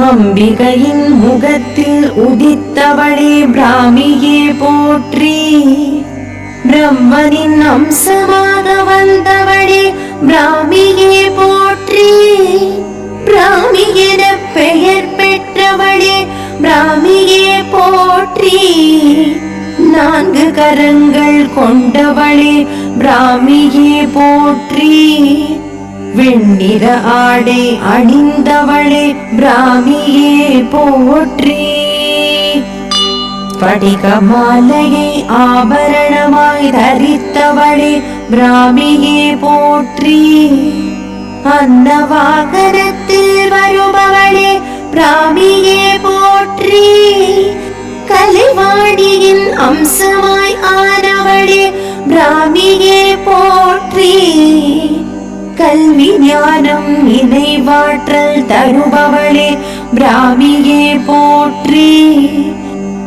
அம்பிகையின் முகத்தில் உதித்தவளே பிராமியே போற்றி. பிரம்மனின் அம்சமாக வந்தவளே பிராமியே போற்றி. பிராமி என பெயர் பெற்றவளே பிராமியே போற்றி. 4 கரங்கள் கொண்டவளே பிராமியே போற்றி. வெண்ணிற ஆடை அணிந்தவளே பிராமியே போற்றி. படிக மாலையை ஆபரணமாய் தரித்தவளே பிராமியே போற்றி. அந்த வாகனத்தில் வருபவளே பிராமியே போற்றி. கலைவாணியின் அம்சமாய் ஆனவளே பிராமியே போற்றி. கல்வி ஞானம் நினைவாற்றல் தருபவளே பிராமியே போற்றி.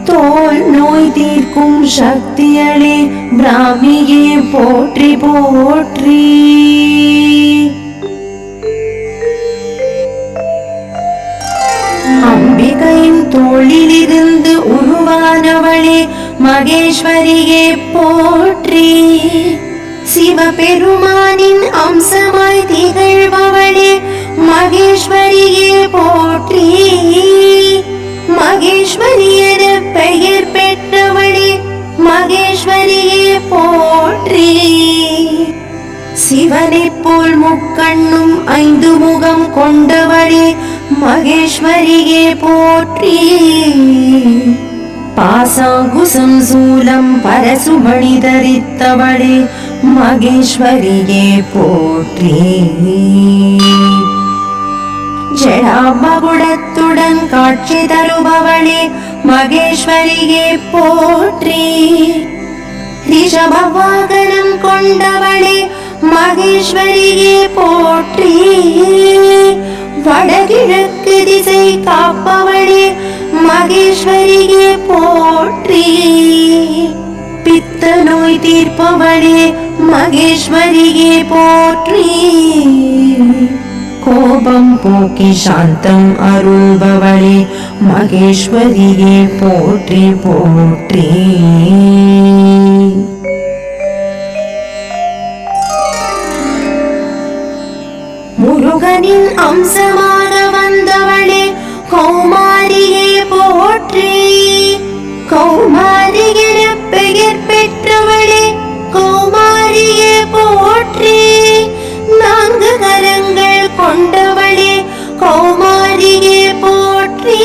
தோல் நோய் தீர்க்கும் சக்தியளே பிராமியே போற்றி போற்றி. அம்பிகையின் தோளிலிருந்து உருவானவளே மகேஸ்வரியே போற்றி. சிவபெருமானின் அம்சமாய் திகழ்பவளே மகேஸ்வரியே போற்றி. மகேஸ்வரி என பெயர் பெற்றவளே மகேஸ்வரியே போற்றி. சிவனை போல் முக்கண்ணும் 5 முகம் கொண்டவளே மகேஸ்வரியே போற்றி. பாசாங்குசம் சூலம் பரசுமணி தரித்தவளே மகேஸ்வரியே போற்றி. ஜடாமகுடத்துடன் காட்சி தருபவளே மகேஸ்வரியே போற்றி. ரிஷப வாகனம் கொண்டவளே மகேஸ்வரியே போற்றி. வடகிழக்கு திசை காப்பவளே மகேஸ்வரியே போற்றி. பித்த நோய் தீர்ப்பவளே மகேஸ்வரியே போற்றி. கோபம் போக்கி சாந்தம் அருள்பவளே மகேஸ்வரியே போற்றி போற்றி. முருகனின் அம்சமாக வந்தவளே கௌமாரியே போற்றி. கௌமாரி என பெயர் பெற்றவளே கௌமாரியே போற்றி. 4 கரங்கள் கொண்டவளே கௌமாரியே போற்றி.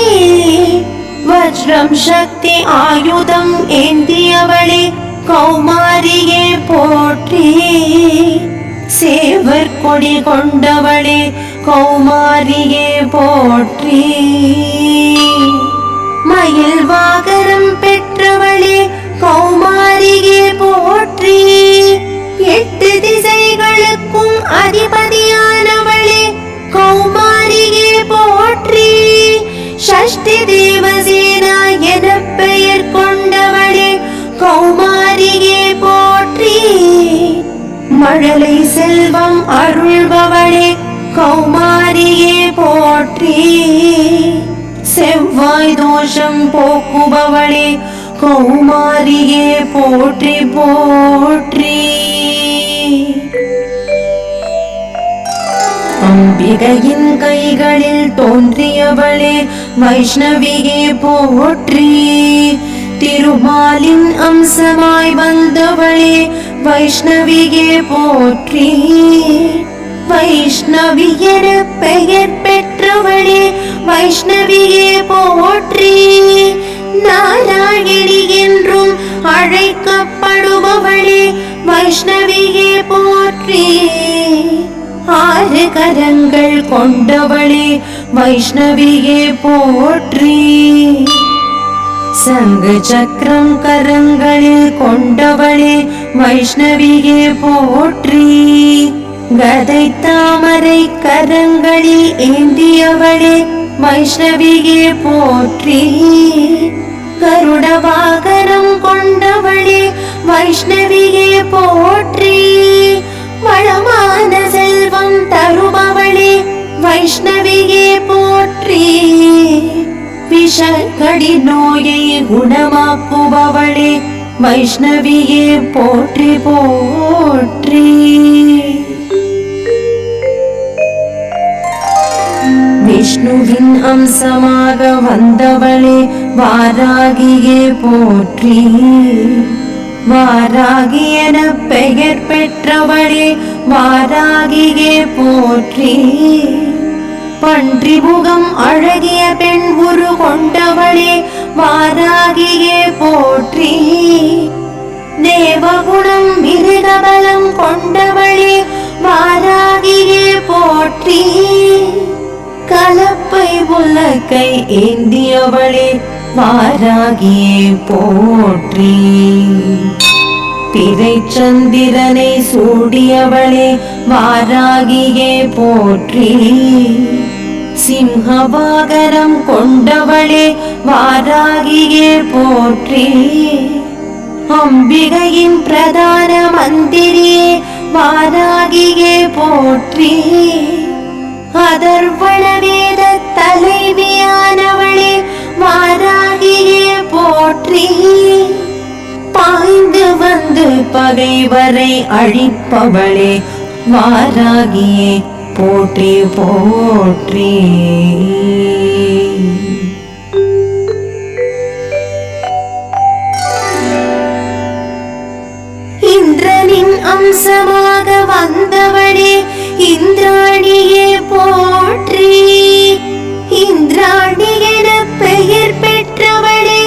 வஜ்ரம் சக்தி ஆயுதம் ஏந்தியவளே கௌமாரியே போற்றி. சேவர் கொடி கொண்டவளே கௌமாரியே போற்றி. மயில் வாகனம் பெற்றவளே கௌமாரியே போற்றி. 8 திசைகளுக்கும் அதிபதியானவளே கௌமாரியே போற்றி. ஷஷ்டி தேவசேனா என பெயர் கொண்டவளே கௌமாரியே போற்றி. மழலை செல்வம் அருள்பவளே கௌமாரியே போற்றி. செவ்வாய் தோஷம் போக்குபவளே கௌமாரியே போற்றி போற்றி. அம்பிகையின் கைகளில் தோன்றியவளே வைஷ்ணவியே போற்றி. திருமாலின் அம்சமாய் வந்தவளே வைஷ்ணவியே போற்றி. வைஷ்ணவி என பெயர் பெற்றவளே வைஷ்ணவியே போற்றி. நாராயணி என்றும் அழைக்கப்படுபவளே வைஷ்ணவியே போற்றி. 6 கரங்கள் கொண்டவளே வைஷ்ணவியே போற்றி. சங்கு சக்கரம் கரங்களில் கொண்டவளே வைஷ்ணவியே போற்றி. கதை தாமரை கரங்களில் ஏந்தியவளே வைஷ்ணவியே போற்றி. கருட வாகனம் கொண்டவளே வைஷ்ணவியே போற்றி. வளமான செல்வம் தருபவளே வைஷ்ணவியே போற்றி. கடிநோயை குணமாக்குபவளே வைஷ்ணவியே போற்றி போற்றி. விஷ்ணுவின் அம்சமாக வந்தவளே வாராகியே போற்றி. வாராகி என பெயர் பெற்றவளே வாராகியே போற்றி. பன்றி முகம் அழகிய பெண் உரு கொண்டவளே வாராகியே போற்றி. தேவகுணம் மிருகபலம் கொண்டவளே வாராகியே போற்றி. கலப்பை உலக்கை ஏந்தியவளே வாராகியே போற்றி. பிறை சந்திரனை சூடியவளே வாராகியே போற்றி. சிம்ஹவாகனம் கொண்டவளே வாராகியே போற்றி. அம்பிகையின் பிரதான மந்திரியே வாராகியே போற்றி. அதர்வண வேத தலைவியானவளே வாராகியே போற்றி. பாய்ந்து வந்து பகைவரை அழிப்பவளே வாராகியே போற்றி போற்றி. இந்திரனின் அம்சமாக வந்தவளே இந்திராணியே போற்றி. இந்திராணி என பெயர் பெற்றவளே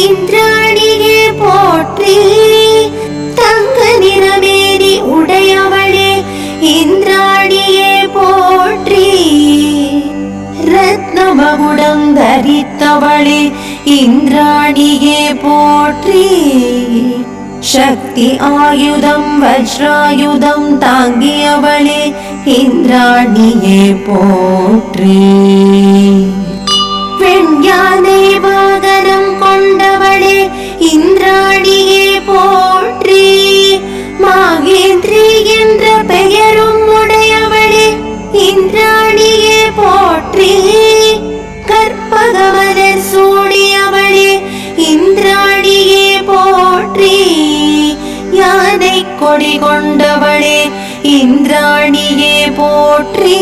இந்திராணியே போற்றி. தங்க நிறமேனி உடையவளே இந்திராணியே போற்றி. ரத்னமகுடம் தரித்தவளே இந்திராணியே போற்றி. சக்தி ஆயுதம் வஜ்ராயுதம் தாங்கியவளே இந்திராணியே போற்றி. வெண்யானை வாகனம் கொண்டவளே இந்திராணியே போற்றி. மாகேந்திரி என்ற பெயரும் உடையவளே இந்திராணியே போற்றி. கற்பகமலர் சூடியவளே இந்திராணியே போற்றி. யானை கொடி கொண்டவளே இந்திராணியே போற்றி.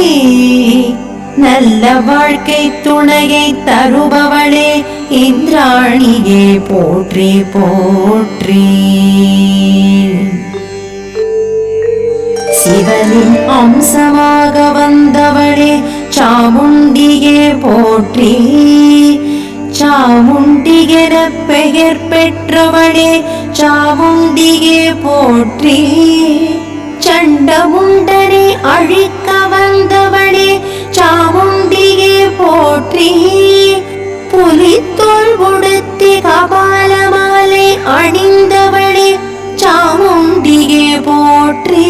நல்ல வாழ்க்கை துணையை தருபவளே இந்திராணியே போற்றி போற்றி. சிவனின் அம்சமாக வந்தவளே சாமுண்டியே போற்றி. சாமுண்டி என பெயர் பெற்றவளே சாமுண்டியே போற்றி. சண்டமுண்டனை அழிக்க வந்தவளே சாமுண்டியே போற்றி. புலித்தோல் உடுத்தி கபால மாலை அணிந்தவளே சாமுண்டியே போற்றி.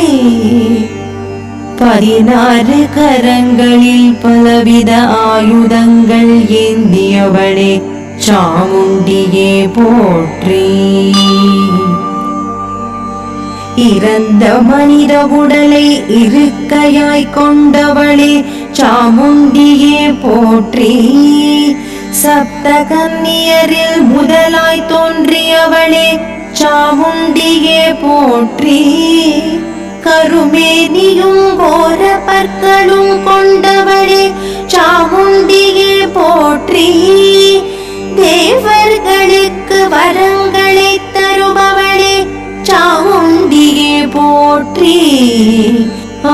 16 கரங்களில் பலவித ஆயுதங்கள் ஏந்தியவளே சாமுண்டியே போற்றி. இறந்த மனித உடலை இருக்கையாய் கொண்டவளே சாமுண்டியே போற்றி. சப்த கன்னியரில் முதலாய் தோன்றியவளே சாமுண்டியே போற்றி. கருமேனியும் கோர பற்களும் கொண்டவளே சாமுண்டியே போற்றி. தேவர்களுக்கு வரங்களை தருபவளே சாமுண்டியே போற்றி.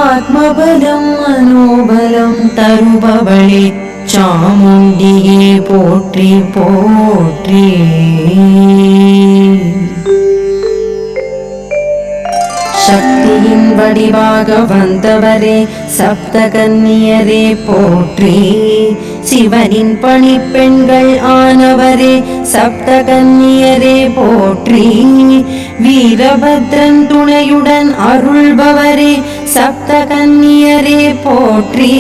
ஆத்மபலம் மனோபலம் தருபவளே சாமுண்டியே போற்றி போற்றி. சக்தியின் வடிவாக வந்தவரே சப்த கன்னியரே போற்றி. சிவனின் பணிப்பெண்கள் ஆனவரே சப்த கன்னியரே போற்றி. வீரபத்ரன் துணையுடன் அருள்பவரே சப்த கன்னியரே போற்றி.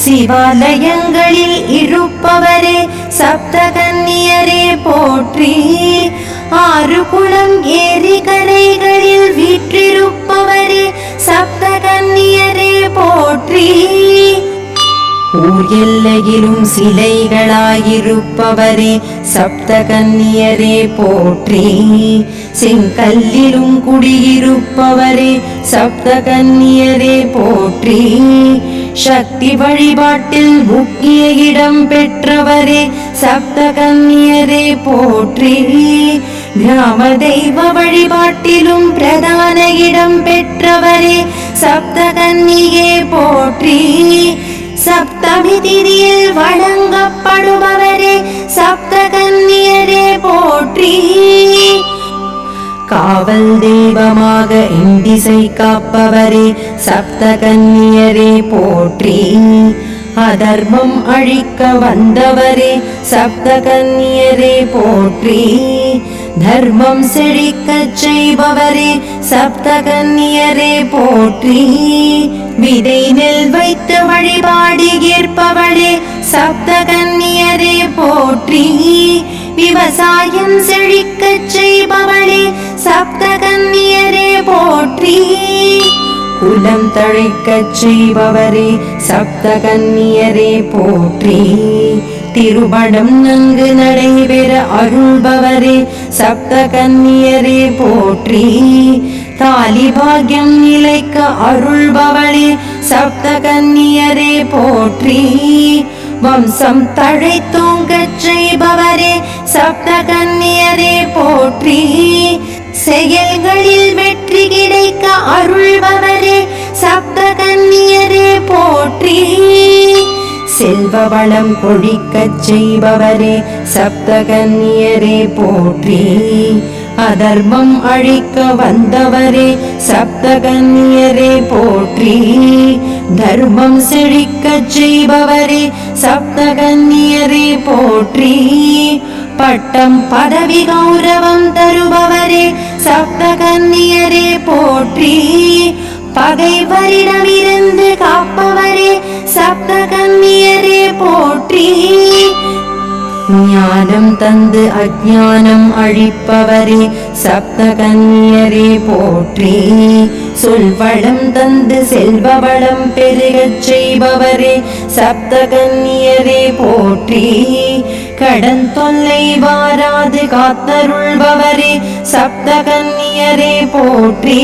சிவாலயங்களில் இருப்பவரே சப்த கன்னியரே போற்றி. 6 குளம் ஏரி கரைகளில் வீற்றிருப்பவரே சப்த கன்னியரே போற்றி. ஊர் எல்லையிலும் சிலைகளாயிருப்பவரே சப்தகன்னியரே போற்றி. செங்கல்லிலும் குடியிருப்பவரே சப்தகன்னியரே போற்றி. சக்தி வழிபாட்டில் முக்கிய இடம் பெற்றவரே சப்தகன்னியரே போற்றி. கிராம தெய்வ வழிபாட்டிலும் பிரதான இடம் பெற்றவரே சப்தகன்னியே போற்றி. சப்தமி திதியில் வழங்கப்படுபவரே சப்தகன்னியரே போற்றி. காவல் தெய்வமாக இண்டிசை காப்பவரே சப்தகன்னியரே போற்றி. அதர்மம் அழிக்க வந்தவரே சப்தகன்னியரே போற்றி. தர்மம் செழிக்கச் செய்பவரே சப்தகன்னியரே போற்றி. விதை நெல் வைத்து வழிபாடு ஏற்பவளே சப்தகன்னியரே போற்றி. விவசாயம் செழிக்கச் செய்பவளே சப்தகன்னியரே போற்றி. குலம் தழைக்கச் செய்பவரே சப்தகன்னியரே போற்றி. திருமணம் நன்கு நடைபெற அருள்பவரே சப்தகன்னியரே போற்றி. தாலி பாக்யம் நிலைக்க அருள்பவளே சப்தகன்னியரே போற்றி. வம்சம் தழைத்தோங்கச் செய்பவரே சப்தகன்னியரே போற்றி. செயல்களில் வெற்றி கிடைக்க அருள்பவரே சப்தகன்னியரே போற்றி. செல்வ வளம் கொழிக்கச் செய்பவரே சப்தகன்னியரே போற்றி. அதர்மம் அழிக்க வந்தவரே சப்தகன்னியரே போற்றி. தர்மம் செழிக்கச் செய்பவரே சப்தகன்னியரே போற்றி. பட்டம் பதவி கௌரவம் தருபவரே சப்தகன்னியரே போற்றி. பகைவரிடமிருந்து காப்பவரே சப்தகன்னியரே போற்றி. ஞானம் தந்து அஞ்ஞானம் அழிப்பவரே சப்தகன்னியரே போற்றி. சொல்வளம் தந்து செல்வ வளம் பெருகச் செய்பவரே சப்தகன்னியரே போற்றி. கடன் தொல்லை வாராது காத்தருள்பவரே சப்தகன்னியரே போற்றி.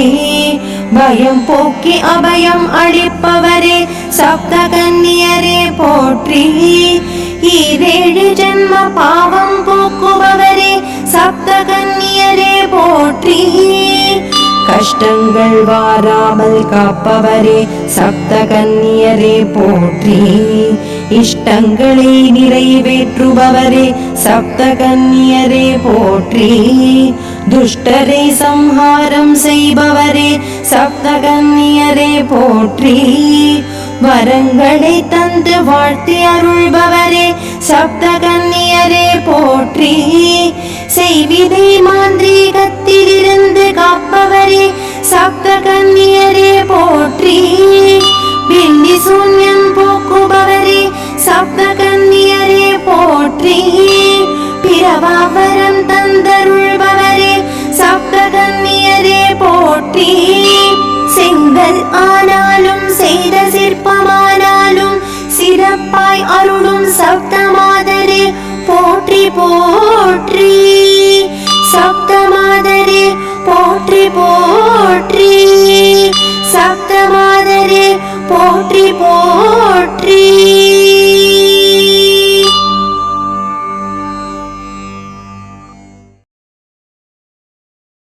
பயம் போக்கி அபயம் அளிப்பவரே சப்தகன்னியரே போற்றி. ஈரேழு ஜன்ம பாவம் போக்குபவரே சப்தகன்னியரே போற்றி. கஷ்டங்கள் வாராமல் காப்பவரே சப்தகன்னியரே போற்றி. இஷ்டங்களை நிறைவேற்றுபவரே சப்தகன்னியரே போற்றி. துஷ்டரை சம்ஹாரம் செய்பவரே சப்தகன்னியரே போற்றி. வரங்களை தந்து வாழ்த்தி அருள்பவரே சப்தகன்னியரே போற்றி. செய்வினை மாந்திரீகத்திலிருந்து காப்பவரே சப்தகன்னியரே போற்றி. பில்லி சூன்யம் போக்குபவரே சப்தகன்னியரே போற்றி. பிறவாவரம் தந்தருள்பவரே சப்தகன்னியரே போற்றி. செங்கல் ஆனாலும் செய்த சிற்பமானாலும் சிறப்பாய் அருளும் சப்தமாதரே போற்றி போற்றி. சப்தமாதரே போற்றி போற்றி. சப்தமாதரே போற்றி போற்றி.